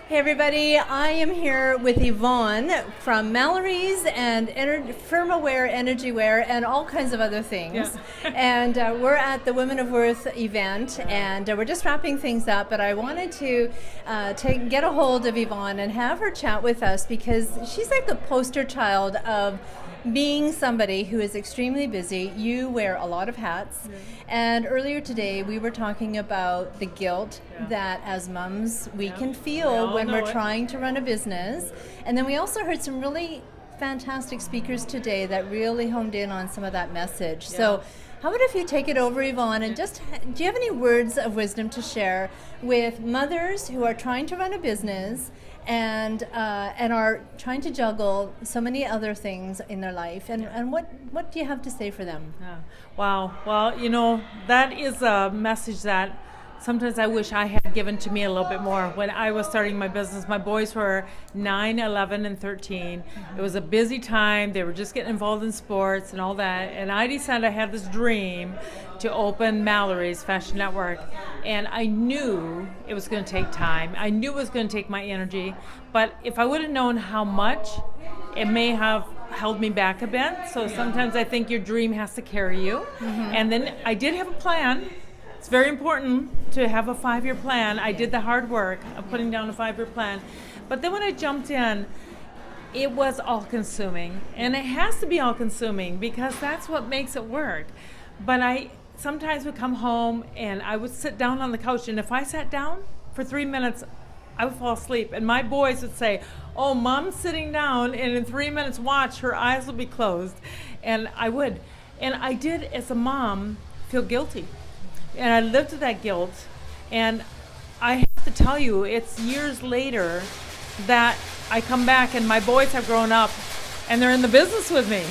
Hey everybody, I am here with Yvonne from Malary's and Firmawear, Energy Wear, and all kinds of other things. Yeah. And we're at the Women of Worth event, and we're just wrapping things up, but I wanted to get a hold of Yvonne and have her chat with us because she's like the poster child of being somebody who is extremely busy. You wear a lot of hats. Yeah. And earlier today we were talking about the guilt that as moms we can feel when we're trying to run a business. And then we also heard some really fantastic speakers today that really honed in on some of that message. So how about if you take it over, Yvonne, and just, do you have any words of wisdom to share with mothers who are trying to run a business and are trying to juggle so many other things in their life, and what do you have to say for them? Yeah. Wow. Well, that is a message that sometimes I wish I had given to me a little bit more when I was starting my business. My boys were 9, 11, and 13. It was a busy time. They were just getting involved in sports and all that. And I decided I had this dream to open Malary's Fashion Network. And I knew it was going to take time. I knew it was going to take my energy. But if I would have known how much, it may have held me back a bit. So sometimes I think your dream has to carry you. And then I did have a plan. It's very important to have a 5-year plan. I did the hard work of putting down a 5-year plan. But then when I jumped in, it was all-consuming. And it has to be all-consuming because that's what makes it work. But I sometimes would come home and I would sit down on the couch. And if I sat down for 3 minutes, I would fall asleep. And my boys would say, "Oh, Mom's sitting down, and in 3 minutes, watch, her eyes will be closed." And I would. And I did, as a mom, feel guilty. And I lived with that guilt. And I have to tell you, it's years later that I come back and my boys have grown up and they're in the business with me.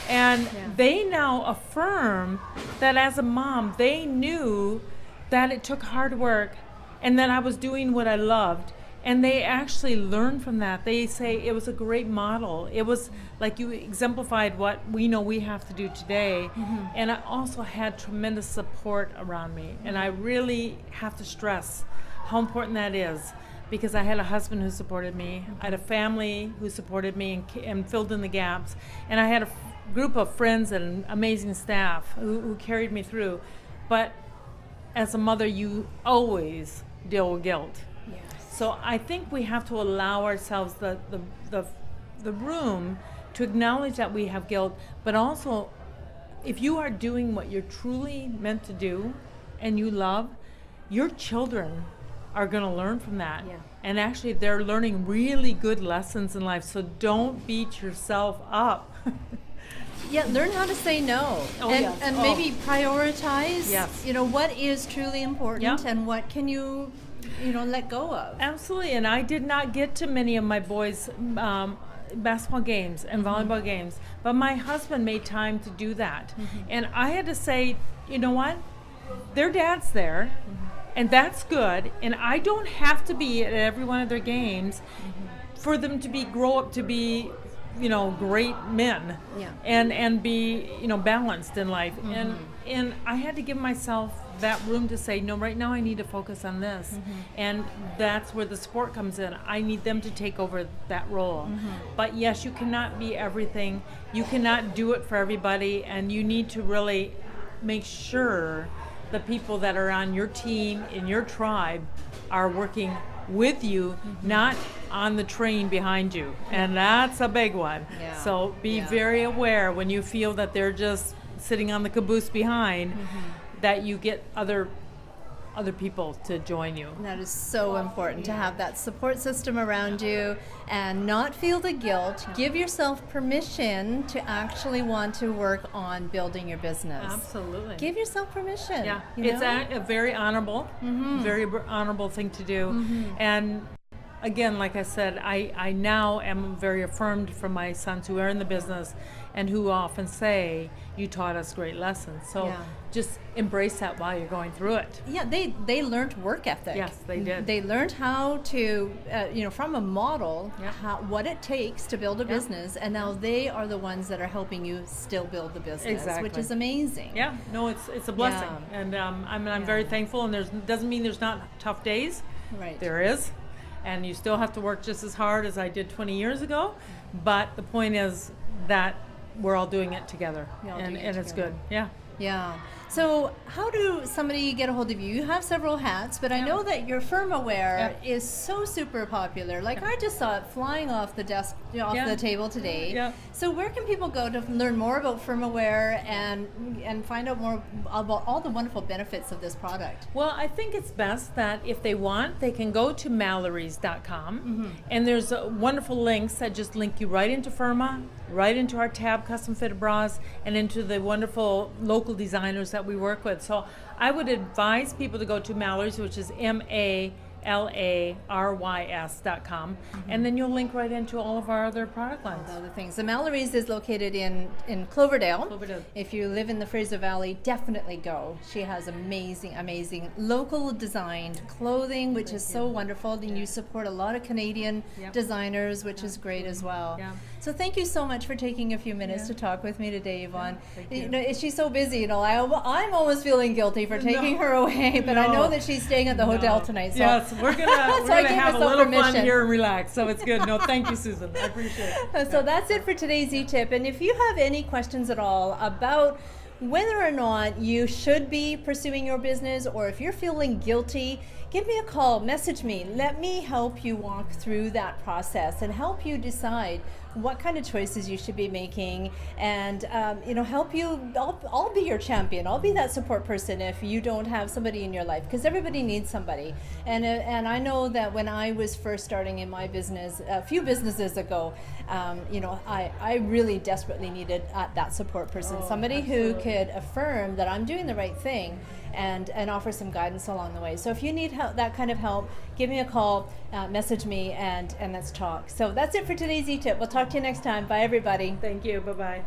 And they now affirm that as a mom, they knew that it took hard work and that I was doing what I loved. And they actually learn from that. They say it was a great model. It was like you exemplified what we know we have to do today. And I also had tremendous support around me. And I really have to stress how important that is, because I had a husband who supported me. I had a family who supported me and filled in the gaps. And I had a group of friends and amazing staff who carried me through. But as a mother, you always deal with guilt. So I think we have to allow ourselves the room to acknowledge that we have guilt, but also if you are doing what you're truly meant to do and you love, your children are going to learn from that. And actually they're learning really good lessons in life, so don't beat yourself up. Learn how to say no, and maybe prioritize. What is truly important and what can you let go of. Absolutely. And I did not get to many of my boys' basketball games and volleyball games, but my husband made time to do that. And I had to say, you know what? Their dad's there, and that's good. And I don't have to be at every one of their games for them to grow up to be, great men and be, balanced in life. And I had to give myself that room to say, no, right now I need to focus on this. And that's where the support comes in. I need them to take over that role. But yes, you cannot be everything. You cannot do it for everybody. And you need to really make sure the people that are on your team, in your tribe, are working with you, not on the train behind you. And that's a big one. So be very aware when you feel that they're just sitting on the caboose behind, that you get other people to join you. That is so important, to have that support system around you and not feel the guilt. Give yourself permission to actually want to work on building your business. Absolutely. Give yourself permission. It's a very honorable, very honorable thing to do. And again, like I said, I now am very affirmed from my sons who are in the business and who often say, "You taught us great lessons." So just embrace that while you're going through it. They learned work ethic. Yes, they did. They learned how to, from a model, what it takes to build a business, and now they are the ones that are helping you still build the business, which is amazing. No, it's a blessing, and I'm very thankful. And doesn't mean there's not tough days. Right. There is. and you still have to work just as hard as I did 20 years ago, but the point is that we're all doing it together, and it's good. Yeah. So how do somebody get a hold of you? You have several hats, but I know that your Firmawear is so super popular. Like I just saw it flying off the desk, off the table today. Yeah. So where can people go to learn more about Firmawear and find out more about all the wonderful benefits of this product? Well, I think it's best that if they want, they can go to Malary's.com, and there's wonderful links that just link you right into Firma, right into our tab custom fitted bras, and into the wonderful local designers that we work with. So I would advise people to go to Malary's, which is MALARYS.com, and then you'll link right into all of our other product lines. Other things. The Malary's is located in Cloverdale. Cloverdale. If you live in the Fraser Valley, definitely go. She has amazing local designed clothing, which is so wonderful. And you support a lot of Canadian designers, which is great as well. Yeah. So thank you so much for taking a few minutes to talk with me today, Yvonne. Thank you. You know, she's so busy. You know, I'm almost feeling guilty for taking her away, but I know that she's staying at the hotel tonight. So yes, we're gonna have a little fun here and relax. So it's good. No, thank you, Susan. I appreciate it. So that's it for today's eTip. And if you have any questions at all about whether or not you should be pursuing your business, or if you're feeling guilty, give me a call, message me. Let me help you walk through that process and help you decide what kind of choices you should be making, and help you. I'll be your champion. I'll be that support person if you don't have somebody in your life, because everybody needs somebody. And I know that when I was first starting in my business a few businesses ago, I really desperately needed that support person, somebody who could affirm that I'm doing the right thing and offer some guidance along the way. So if you need help, that kind of help, give me a call, message me, and let's talk. So that's it for today's eTip. We'll talk to you next time. Bye, everybody. Thank you. Bye-bye.